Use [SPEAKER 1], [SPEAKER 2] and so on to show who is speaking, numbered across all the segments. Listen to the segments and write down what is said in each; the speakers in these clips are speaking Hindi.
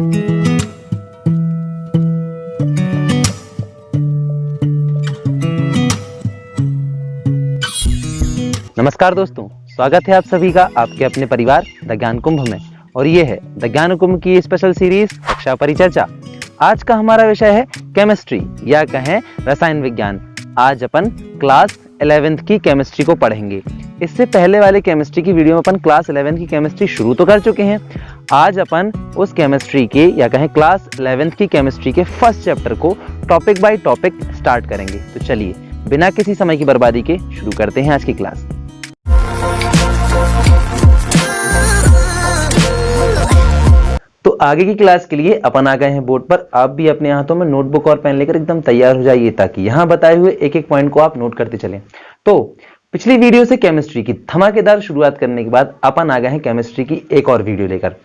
[SPEAKER 1] नमस्कार दोस्तों, स्वागत है आप सभी का आपके अपने परिवार द ज्ञान कुंभ में। और ये है द ज्ञान कुंभ की स्पेशल सीरीज कक्षा परिचर्चा। आज का हमारा विषय है केमिस्ट्री या कहें रसायन विज्ञान। आज अपन क्लास 11th की केमिस्ट्री को पढ़ेंगे। इससे पहले वाले केमिस्ट्री की वीडियो में अपन क्लास 11th की केमिस्ट्री शुरू तो कर चुके हैं। आज अपन उस केमिस्ट्री के या कहें क्लास 11th की केमिस्ट्री के फर्स्ट चैप्टर को टॉपिक बाय टॉपिक स्टार्ट करेंगे। तो चलिए बिना किसी समय की बर्बादी के शुरू करते हैं आज की क्लास। तो आगे की क्लास के लिए अपन आ गए हैं बोर्ड पर। आप भी अपने हाथों में नोटबुक और पेन लेकर एकदम तैयार हो जाइए ताकि यहां बताए हुए एक एक पॉइंट को आप नोट करते चलें। तो पिछली वीडियो से केमिस्ट्री की धमाकेदार शुरुआत करने के बाद अपन आ गए हैं केमिस्ट्री की एक और वीडियो लेकर।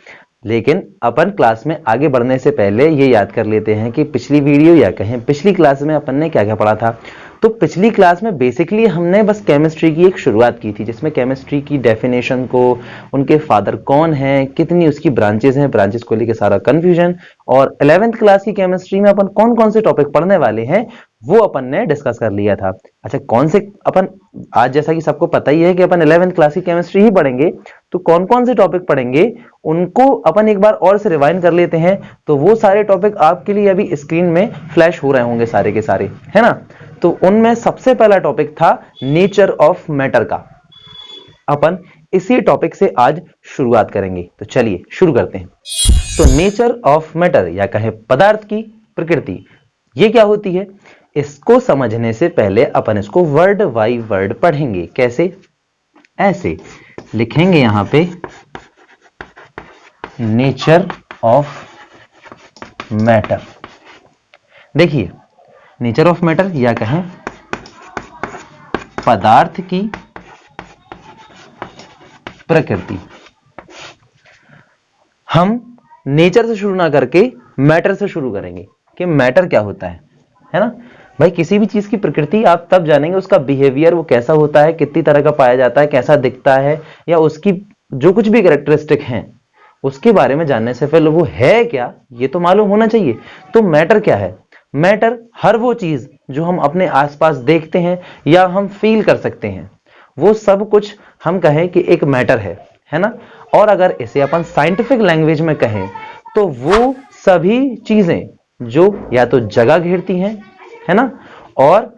[SPEAKER 1] लेकिन अपन क्लास में आगे बढ़ने से पहले ये याद कर लेते हैं कि पिछली वीडियो या कहें पिछली क्लास में अपन ने क्या क्या पढ़ा था। तो पिछली क्लास में बेसिकली हमने बस केमिस्ट्री की एक शुरुआत की थी, जिसमें केमिस्ट्री की डेफिनेशन को, उनके फादर कौन हैं, कितनी उसकी ब्रांचेस हैं, ब्रांचेस को लेकर सारा कंफ्यूजन, और 11th क्लास की केमिस्ट्री में अपन कौन कौन से टॉपिक पढ़ने वाले हैं वो अपन ने डिस्कस कर लिया था। अच्छा, कौन से अपन आज, जैसा कि सबको पता ही है कि अपन 11th क्लास की केमिस्ट्री ही पढ़ेंगे, तो कौन कौन से टॉपिक पढ़ेंगे उनको अपन एक बार और से रिवाइंड कर लेते हैं। तो वो सारे टॉपिक आपके लिए अभी स्क्रीन में फ्लैश हो रहे होंगे सारे के सारे, है ना। तो उनमें सबसे पहला टॉपिक था नेचर ऑफ मैटर का। अपन इसी टॉपिक से आज शुरुआत करेंगे। तो चलिए शुरू करते हैं। तो नेचर ऑफ मैटर या कहे पदार्थ की प्रकृति, ये क्या होती है, इसको समझने से पहले अपन इसको वर्ड बाय वर्ड पढ़ेंगे। कैसे? ऐसे लिखेंगे यहां पे नेचर ऑफ मैटर। देखिए, नेचर ऑफ मैटर या कहें पदार्थ की प्रकृति। हम नेचर से शुरू ना करके मैटर से शुरू करेंगे कि मैटर क्या होता है ना। भाई, किसी भी चीज की प्रकृति आप तब जानेंगे, उसका बिहेवियर वो कैसा होता है, कितनी तरह का पाया जाता है, कैसा दिखता है, या उसकी जो कुछ भी कैरेक्टरिस्टिक हैं उसके बारे में जानने से पहले वो है क्या, ये तो मालूम होना चाहिए। तो मैटर क्या है? मैटर हर वो चीज जो हम अपने आसपास देखते हैं या हम फील कर सकते हैं, वो सब कुछ हम कहें कि एक मैटर है ना। और अगर इसे अपन साइंटिफिक लैंग्वेज में कहें तो वो सभी चीजें जो या तो जगह घेरती हैं, है ना, और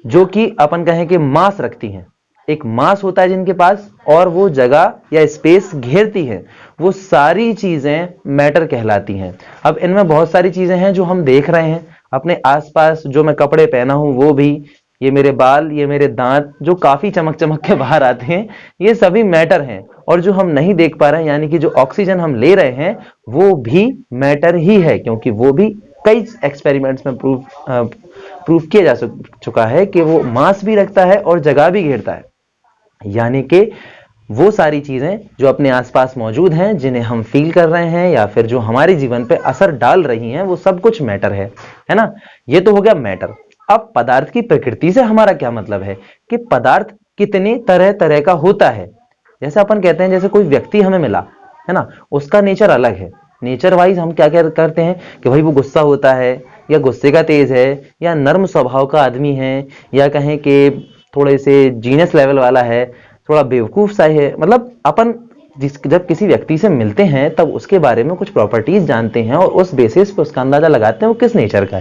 [SPEAKER 1] जो कि अपन कहें कि मास रखती हैं। एक मास होता है जिनके पास, और वो जगह या स्पेस घेरती है, वो सारी चीजें मैटर कहलाती हैं। अब इनमें बहुत सारी चीजें हैं जो हम देख रहे हैं अपने आसपास। जो मैं कपड़े पहना हूं वो भी, ये मेरे बाल, ये मेरे दांत जो काफी चमक चमक के बाहर आते हैं, ये सभी मैटर हैं। और जो हम नहीं देख पा रहे हैं, यानी कि जो ऑक्सीजन हम ले रहे हैं, वो भी मैटर ही है, क्योंकि वो भी कई एक्सपेरिमेंट्स में प्रूफ किया जा चुका है कि वो मास भी रखता है और जगह भी घेरता है। यानी कि वो सारी चीजें जो अपने आसपास मौजूद हैं, जिन्हें हम फील कर रहे हैं या फिर जो हमारे जीवन पे असर डाल रही हैं, वो सब कुछ मैटर है ना। ये तो हो गया मैटर। अब पदार्थ की प्रकृति से हमारा क्या मतलब है कि पदार्थ कितने तरह तरह का होता है। जैसे अपन कहते हैं, जैसे कोई व्यक्ति हमें मिला, है ना, उसका नेचर अलग है। नेचर वाइज हम क्या क्या करते हैं कि भाई वो गुस्सा होता है, या गुस्से का तेज है, या नर्म स्वभाव का आदमी है, या कहें कि थोड़े से जीनियस लेवल वाला है, थोड़ा बेवकूफ सा है। मतलब अपन जब किसी व्यक्ति से मिलते हैं तब उसके बारे में कुछ प्रॉपर्टीज जानते हैं और उस बेसिस पे उसका अंदाजा लगाते हैं वो किस नेचर का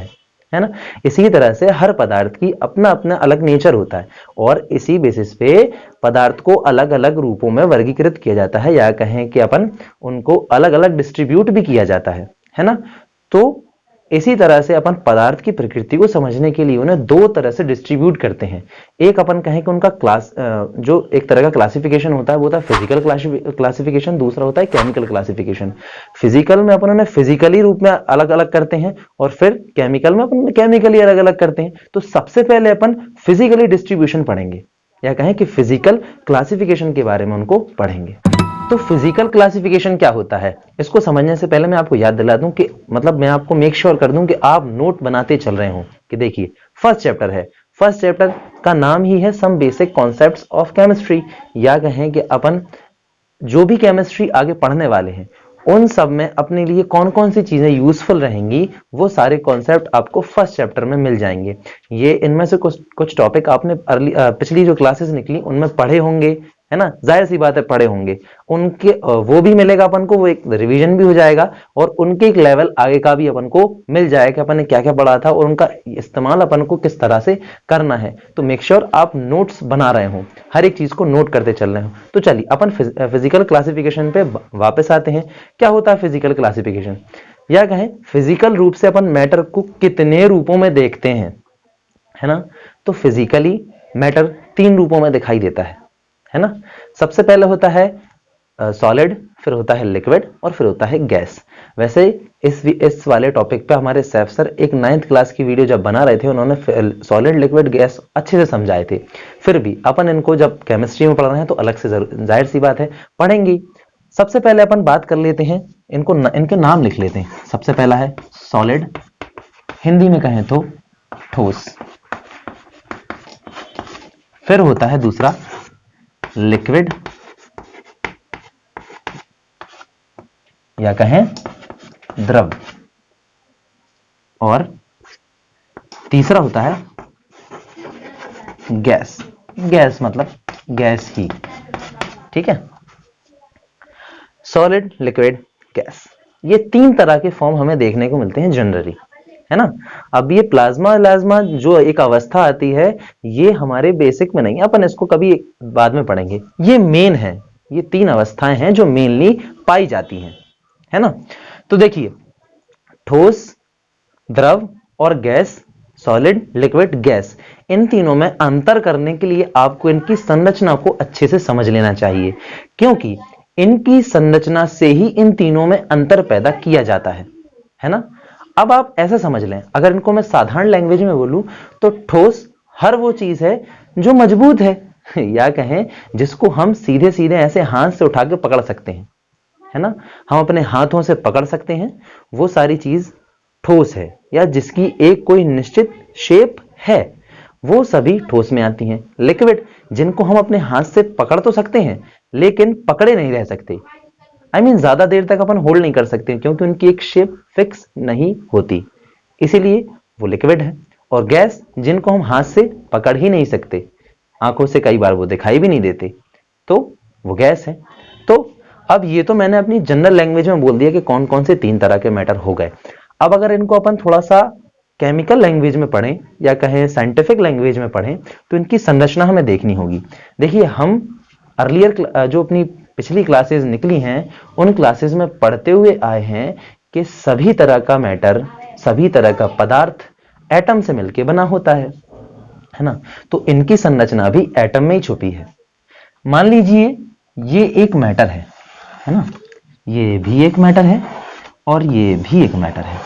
[SPEAKER 1] है ना। इसी तरह से हर पदार्थ की अपना अपना अलग नेचर होता है, और इसी बेसिस पे पदार्थ को अलग अलग रूपों में वर्गीकृत किया जाता है, या कहें कि अपन उनको अलग अलग डिस्ट्रीब्यूट भी किया जाता है ना। तो इसी तरह से अपन पदार्थ की प्रकृति को समझने के लिए उन्हें दो तरह से डिस्ट्रीब्यूट करते हैं। एक अपन कहें कि उनका क्लास, जो एक तरह का क्लासिफिकेशन होता है वो होता है फिजिकल क्लासिफिकेशन, दूसरा होता है केमिकल क्लासिफिकेशन। फिजिकल में अपन उन्हें फिजिकली रूप में अलग अलग करते हैं, और फिर केमिकल में अपन केमिकली अलग अलग करते हैं। तो सबसे पहले अपन फिजिकली डिस्ट्रीब्यूशन पढ़ेंगे, या कहें कि फिजिकल क्लासिफिकेशन के बारे में उनको पढ़ेंगे। तो फिजिकल क्लासिफिकेशन क्या होता है, इसको समझने से पहले मैं आपको याद दिला दूं कि मतलब मैं आपको मेक श्योर कर दूं कि आप नोट बनाते चल रहे हो। कि देखिए, फर्स्ट चैप्टर है, फर्स्ट चैप्टर का नाम ही है some basic concepts of chemistry, या कहें कि अपन जो भी केमिस्ट्री आगे पढ़ने वाले हैं उन सब में अपने लिए कौन कौन सी चीजें यूजफुल रहेंगी, वो सारे कॉन्सेप्ट आपको फर्स्ट चैप्टर में मिल जाएंगे। ये इनमें से कुछ टॉपिक आपने पिछली जो क्लासेस निकली उनमें पढ़े होंगे, है ना, जाहिर सी बात है पढ़े होंगे, उनके वो भी मिलेगा अपन को, वो एक रिवीजन भी हो जाएगा और उनके एक लेवल आगे का भी अपन को मिल जाएगा कि अपन ने क्या क्या पढ़ा था और उनका इस्तेमाल अपन को किस तरह से करना है। तो मेक श्योर आप नोट्स बना रहे हो, हर एक चीज को नोट करते चल रहे हो। तो चलिए अपन फिजिकल क्लासिफिकेशन पे वापस आते हैं। क्या होता है फिजिकल क्लासिफिकेशन, या कहें फिजिकल रूप से अपन मैटर को कितने रूपों में देखते हैं, है ना। तो फिजिकली मैटर 3 रूपों में दिखाई देता है ना। सबसे पहले होता है सॉलिड, फिर होता है लिक्विड और फिर होता है गैस। वैसे इस वाले टॉपिक पे हमारे सैफ सर एक 9th क्लास की वीडियो जब बना रहे थे, उन्होंने सॉलिड लिक्विड गैस अच्छे से समझाए थे। फिर भी अपन इनको जब केमिस्ट्री में पढ़ रहे हैं तो अलग से जाहिर सी बात है पढ़ेंगे। सबसे पहले अपन बात कर लेते हैं, इनके नाम लिख लेते हैं। सबसे पहला है सॉलिड, हिंदी में कहें तो ठोस। फिर होता है दूसरा लिक्विड, या कहें द्रव। और तीसरा होता है गैस। गैस मतलब गैस ही, ठीक है। सॉलिड, लिक्विड, गैस, ये 3 तरह के फॉर्म हमें देखने को मिलते हैं जनरली, है ना। अब ये प्लाज्मा जो एक अवस्था आती है, ये हमारे बेसिक में नहीं है, अपन इसको कभी बाद में पढ़ेंगे। ये मेन है, ये 3 अवस्थाएं हैं जो मेनली पाई जाती हैं, है ना। तो देखिए ठोस, द्रव और गैस, सॉलिड, लिक्विड, गैस, इन तीनों में अंतर करने के लिए आपको इनकी संरचना को अच्छे से समझ लेना चाहिए, क्योंकि इनकी संरचना से ही इन तीनों में अंतर पैदा किया जाता है ना। अब आप ऐसा समझ लें, अगर इनको मैं साधारण लैंग्वेज में बोलूं तो ठोस हर वो चीज है जो मजबूत है या कहें जिसको हम सीधे सीधे ऐसे हाथ से उठा के पकड़ सकते हैं, है ना। हम अपने हाथों से पकड़ सकते हैं, वो सारी चीज ठोस है, या जिसकी एक कोई निश्चित शेप है, वो सभी ठोस में आती हैं। लिक्विड, जिनको हम अपने हाथ से पकड़ तो सकते हैं लेकिन पकड़े नहीं रह सकते, ज्यादा देर तक अपन होल्ड नहीं कर सकते क्योंकि उनकी एक शेप फिक्स नहीं होती, इसीलिए वो लिक्विड है। और गैस, जिनको हम हाथ से पकड़ ही नहीं सकते, आंखों से कई बार वो दिखाई भी नहीं देते, तो वो गैस है। तो अब ये तो मैंने अपनी जनरल लैंग्वेज में बोल दिया कि कौन कौन से 3 तरह के मैटर हो गए। अब अगर इनको अपन थोड़ा सा केमिकल लैंग्वेज में पढ़ें या कहें साइंटिफिक लैंग्वेज में पढ़ें तो इनकी संरचना हमें देखनी होगी। देखिए हम अर्लियर जो अपनी पिछली क्लासेस निकली हैं उन क्लासेस में पढ़ते हुए आए हैं कि सभी तरह का मैटर, सभी तरह का पदार्थ एटम से मिलकर बना होता है ना। तो इनकी संरचना भी एटम में ही छुपी है। मान लीजिए ये एक मैटर है ना, ये भी एक मैटर है और ये भी एक मैटर है।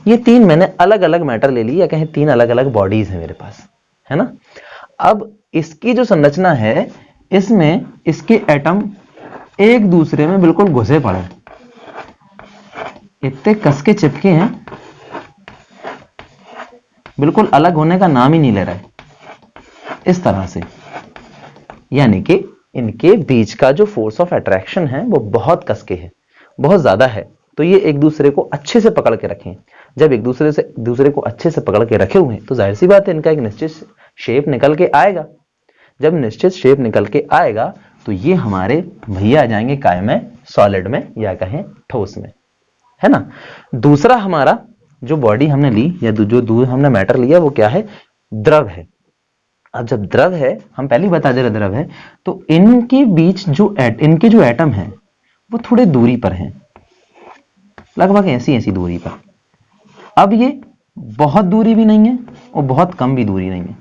[SPEAKER 1] ये 3 मैंने अलग अलग मैटर ले ली, या कहें 3 अलग अलग बॉडीज है मेरे पास, है ना। अब इसकी जो संरचना है, इसमें इसके एटम एक दूसरे में बिल्कुल घुसे पड़े, इतने कस के चिपके हैं, बिल्कुल अलग होने का नाम ही नहीं ले रहे, इस तरह से। यानी कि इनके बीच का जो फोर्स ऑफ अट्रैक्शन है वो बहुत कसके है, बहुत ज्यादा है। तो ये एक दूसरे को अच्छे से पकड़ के रखें। जब एक दूसरे को अच्छे से पकड़ के रखे हुए हैं तो जाहिर सी बात है इनका एक निश्चित शेप निकल के आएगा। जब निश्चित शेप निकल के आएगा तो ये हमारे भैया आ जाएंगे काय में, सॉलिड में, या कहें ठोस में, है ना। दूसरा हमारा जो बॉडी हमने ली या जो हमने मैटर लिया वो क्या है, द्रव है। अब जब द्रव है, हम पहले ही बता दे रहे द्रव है, तो इनके बीच इनके जो एटम है वो थोड़े दूरी पर हैं, लगभग ऐसी दूरी पर। अब ये बहुत दूरी भी नहीं है और बहुत कम भी दूरी नहीं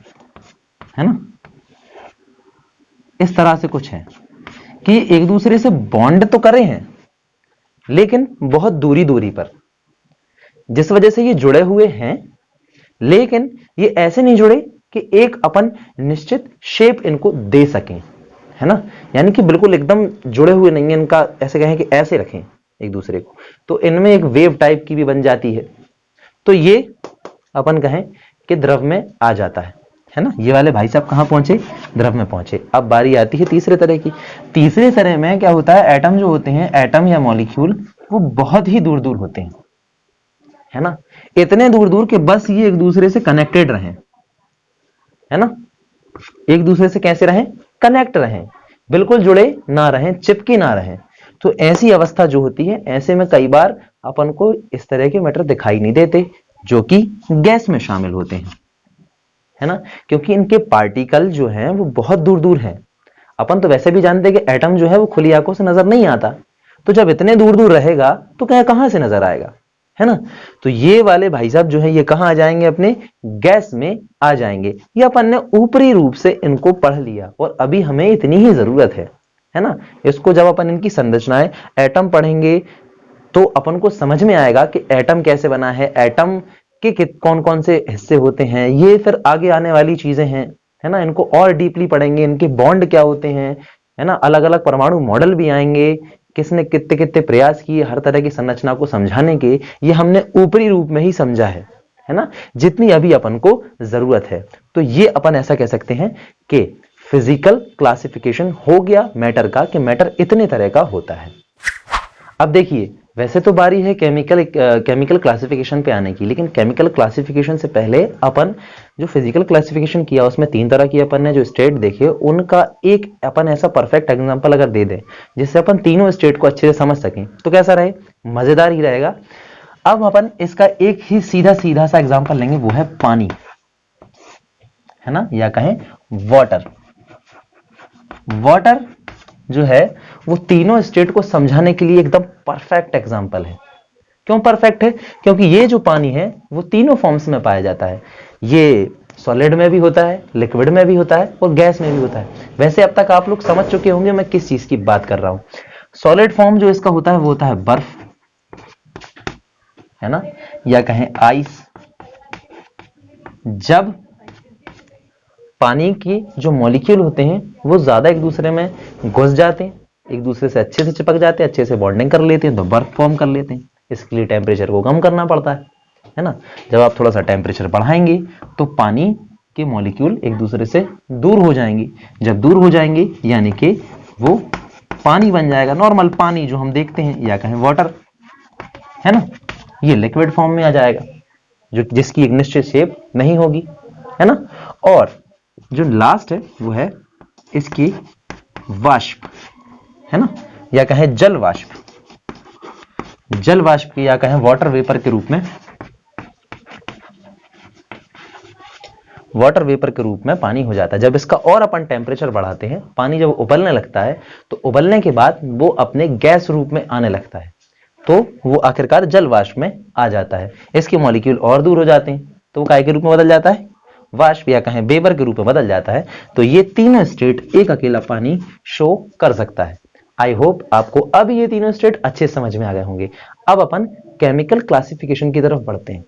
[SPEAKER 1] है ना। इस तरह से कुछ है कि एक दूसरे से बॉन्ड तो करे हैं लेकिन बहुत दूरी दूरी पर, जिस वजह से ये जुड़े हुए हैं, लेकिन ये ऐसे नहीं जुड़े कि एक अपन निश्चित शेप इनको दे सकें, है ना। यानी कि बिल्कुल एकदम जुड़े हुए नहीं है, इनका ऐसे कहें कि ऐसे रखें एक दूसरे को, तो इनमें एक वेव टाइप की भी बन जाती है। तो ये अपन कहें कि द्रव में आ जाता है ना। ये वाले भाई साहब कहां पहुंचे, द्रव में पहुंचे। अब बारी आती है तीसरे तरह की। तीसरे तरह में क्या होता है, एटम जो होते हैं, एटम या मॉलिक्यूल वो बहुत ही दूर दूर होते हैं, है ना, इतने दूर दूर के बस ये एक दूसरे से कनेक्टेड रहें, है ना, एक दूसरे से कैसे रहें, कनेक्ट रहें, बिल्कुल जुड़े ना रहें, चिपके ना रहें। तो ऐसी अवस्था जो होती है, ऐसे में कई बार अपन को इस तरह के मैटर दिखाई नहीं देते जो कि गैस में शामिल होते हैं, है ना, क्योंकि इनके पार्टिकल जो हैं वो बहुत दूर दूर हैं। अपन तो वैसे भी जानते हैं कि एटम जो है वो खुली आंखों से नजर नहीं आता, तो जब इतने दूर दूर रहेगा तो कहां से नजर आएगा, है ना। तो ये वाले भाई साहब जो है ये कहां आ जाएंगे, अपने गैस में आ जाएंगे। ये अपन ने ऊपरी रूप से इनको पढ़ लिया और अभी हमें इतनी ही जरूरत है ना। इसको जब अपन इनकी संरचनाएं, एटम पढ़ेंगे तो अपन को समझ में आएगा कि एटम कैसे बना है, एटम के कौन कौन से हिस्से होते हैं, ये फिर आगे आने वाली चीजें हैं, है ना। इनको और डीपली पढ़ेंगे, इनके बॉन्ड क्या होते हैं, है ना, अलग अलग परमाणु मॉडल भी आएंगे, किसने कितने कितने प्रयास किए हर तरह की संरचना को समझाने के, ये हमने ऊपरी रूप में ही समझा है ना, जितनी अभी अपन को जरूरत है। तो ये अपन ऐसा कह सकते हैं कि फिजिकल क्लासिफिकेशन हो गया मैटर का, कि मैटर इतने तरह का होता है। अब देखिए, वैसे तो बारी है केमिकल क्लासिफिकेशन पे आने की, लेकिन केमिकल क्लासिफिकेशन से पहले अपन जो फिजिकल क्लासिफिकेशन किया उसमें 3 तरह की अपन ने जो स्टेट देखे, उनका एक अपन ऐसा परफेक्ट एग्जांपल अगर दे दें जिससे अपन तीनों स्टेट को अच्छे से समझ सकें तो कैसा रहे, मजेदार ही रहेगा। अब अपन इसका एक ही सीधा सीधा सा एग्जांपल लेंगे, वो है पानी, है ना, या कहें वाटर। वाटर जो है वो तीनों स्टेट को समझाने के लिए एकदम परफेक्ट एग्जांपल है। क्यों परफेक्ट है, क्योंकि ये जो पानी है वो तीनों फॉर्म्स में पाया जाता है। ये सॉलिड में भी होता है, लिक्विड में भी होता है और गैस में भी होता है। वैसे अब तक आप लोग समझ चुके होंगे मैं किस चीज की बात कर रहा हूं। सॉलिड फॉर्म जो इसका होता है वो होता है बर्फ, है ना, या कहें आइस। जब पानी की जो मॉलिक्यूल होते हैं वो ज्यादा एक दूसरे में घुस जाते हैं, एक दूसरे से अच्छे से चिपक जाते हैं, अच्छे से बॉन्डिंग कर लेते हैं, तो बर्फ फॉर्म कर लेते हैं। इसके लिए टेम्परेचर को कम करना पड़ता है ना। जब आप थोड़ा सा टेम्परेचर बढ़ाएंगे तो पानी के मॉलिक्यूल एक दूसरे से दूर हो जाएंगे। जब दूर हो जाएंगे यानी कि वो पानी बन जाएगा, नॉर्मल पानी जो हम देखते हैं, या कहें वाटर, है ना। ये लिक्विड फॉर्म में आ जाएगा, जो जिसकी एक निश्चित शेप नहीं होगी, है ना। और जो लास्ट है वो है इसकी वाष्प, है ना, या कहें जल वाष्प। जल वाष्प की या कहें वाटर वेपर के रूप में, वाटर वेपर के रूप में पानी हो जाता है। जब इसका और अपन टेम्परेचर बढ़ाते हैं, पानी जब उबलने लगता है तो उबलने के बाद वो अपने गैस रूप में आने लगता है, तो वो आखिरकार जल वाष्प में आ जाता है। इसके मॉलिक्यूल और दूर हो जाते हैं तो वो काय के रूप में बदल जाता है, वाष्प या कहें वेपर के रूप में बदल जाता है। तो ये तीनों स्टेट एक अकेला पानी शो कर सकता है। आई होप आपको अब ये तीनों स्टेट अच्छे समझ में आ गए होंगे। अब अपन केमिकल क्लासिफिकेशन की तरफ बढ़ते हैं।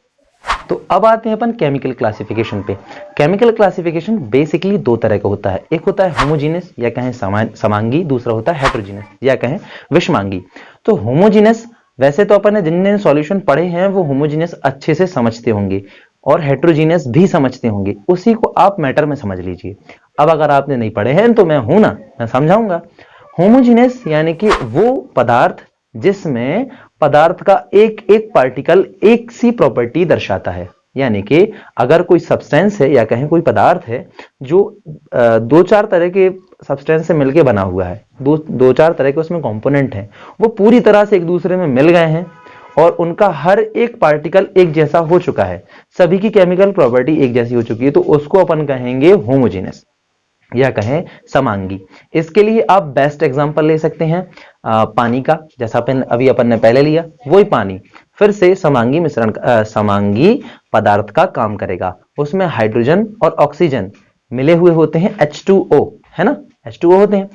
[SPEAKER 1] तो अब आते हैं अपन केमिकल क्लासिफिकेशन पे। केमिकल क्लासिफिकेशन बेसिकली 2 तरह का होता है, एक होता है होमोजीनस या कहें समांगी, दूसरा होता है हेटेरोजीनस या कहें विषमांगी। तो होमोजीनस, वैसे तो अपन ने जिनने सॉल्यूशन पढ़े हैं वो होमोजीनस अच्छे से समझते होंगे और हेटेरोजीनस भी समझते होंगे, उसी को आप मैटर में समझ लीजिए। अब अगर आपने नहीं पढ़े हैं तो मैं हूं ना, मैं समझाऊंगा। होमोजीनस यानी कि वो पदार्थ जिसमें पदार्थ का एक एक पार्टिकल एक सी प्रॉपर्टी दर्शाता है। यानी कि अगर कोई सब्सटेंस है या कहें कोई पदार्थ है जो 2-4 तरह के सब्सटेंस से मिलकर बना हुआ है, 2-4 तरह के उसमें कंपोनेंट हैं, वो पूरी तरह से एक दूसरे में मिल गए हैं और उनका हर एक पार्टिकल एक जैसा हो चुका है, सभी की केमिकल प्रॉपर्टी एक जैसी हो चुकी है, तो उसको अपन कहेंगे होमोजीनस या कहें समांगी। इसके लिए आप बेस्ट एग्जांपल ले सकते हैं पानी का, जैसा अभी अपन ने पहले लिया वही पानी फिर से समांगी मिश्रण, समांगी पदार्थ का काम करेगा। उसमें हाइड्रोजन और ऑक्सीजन मिले हुए होते हैं, H2O, है ना, H2O होते हैं।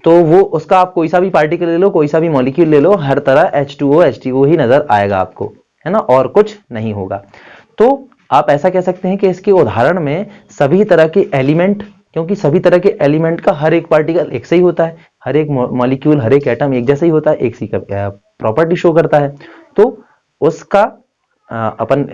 [SPEAKER 1] तो वो उसका आप कोई सा भी पार्टिकल ले लो, कोई सा भी मॉलिक्यूल ले लो, हर तरह H2O H2O ही नजर आएगा आपको, है ना, और कुछ नहीं होगा। तो आप ऐसा कह सकते हैं कि इसके उदाहरण में सभी तरह के एलिमेंट, क्योंकि सभी तरह के एलिमेंट का हर एक पार्टिकल एक से ही होता है, हर एक मॉलिक्यूल हर एक एटम एक जैसा ही होता है, एक सी का प्रॉपर्टी शो करता है, तो उसका अपन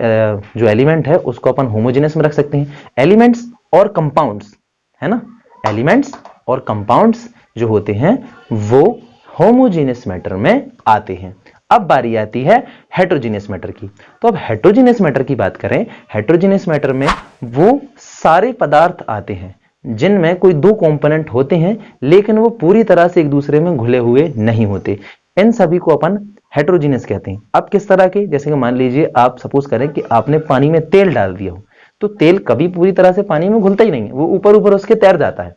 [SPEAKER 1] जो एलिमेंट है उसको अपन होमोजेनस में रख सकते हैं। एलिमेंट्स और कंपाउंड्स, है ना, एलिमेंट्स और कंपाउंड्स जो होते हैं वो होमोजेनस मैटर में आते हैं। अब बारी आती है हेटेरोजेनियस मैटर की। तो अब हेटेरोजेनियस मैटर की बात करें, हेटेरोजेनियस मैटर में वो सारे पदार्थ आते हैं जिनमें कोई दो कंपोनेंट होते हैं लेकिन वो पूरी तरह से एक दूसरे में घुले हुए नहीं होते। इन सभी को अपन हेटेरोजेनियस कहते हैं। अब किस तरह के, जैसे कि मान लीजिए आप सपोज करें कि आपने पानी में तेल डाल दिया हो, तो तेल कभी पूरी तरह से पानी में घुलता ही नहीं है, वो ऊपर ऊपर उसके तैर जाता है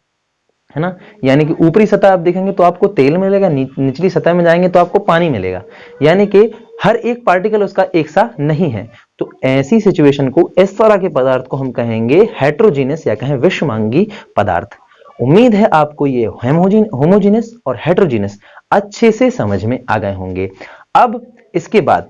[SPEAKER 1] ना। यानी कि ऊपरी सतह आप देखेंगे तो आपको तेल मिलेगा, निचली सतह में जाएंगे तो आपको पानी मिलेगा, यानी कि हर एक पार्टिकल उसका एक सा नहीं है। तो ऐसी सिचुएशन को, इस तरह के पदार्थ को हम कहेंगे हेटेरोजेनियस या कहें विषमांगी पदार्थ। उम्मीद है आपको ये होमोजेनियस और हेटेरोजेनियस अच्छे से समझ में आ गए होंगे। अब इसके बाद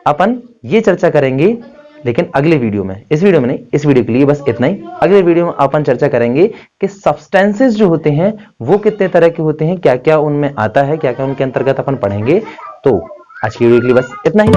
[SPEAKER 1] अपन ये चर्चा करेंगे, लेकिन अगले वीडियो में, इस वीडियो में नहीं, इस वीडियो के लिए बस इतना ही। अगले वीडियो में अपन चर्चा करेंगे कि सब्सटेंसेस जो होते हैं वो कितने तरह के होते हैं, क्या क्या उनमें आता है, क्या क्या उनके अंतर्गत अपन पढ़ेंगे। तो आज की वीडियो के लिए बस इतना ही।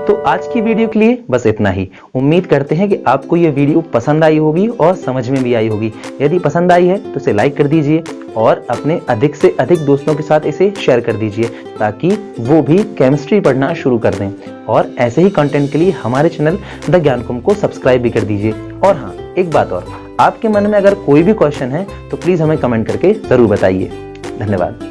[SPEAKER 1] तो आज की वीडियो के लिए बस इतना ही। उम्मीद करते हैं कि आपको ये वीडियो पसंद आई होगी और समझ में भी आई होगी। यदि पसंद आई है तो इसे लाइक कर दीजिए और अपने अधिक से अधिक दोस्तों के साथ इसे शेयर कर दीजिए ताकि वो भी केमिस्ट्री पढ़ना शुरू कर दें। और ऐसे ही कंटेंट के लिए हमारे चैनल द ज्ञानकुंभ को सब्सक्राइब भी कर दीजिए। और हाँ, एक बात और, आपके मन में अगर कोई भी क्वेश्चन है तो प्लीज हमें कमेंट करके जरूर बताइए। धन्यवाद।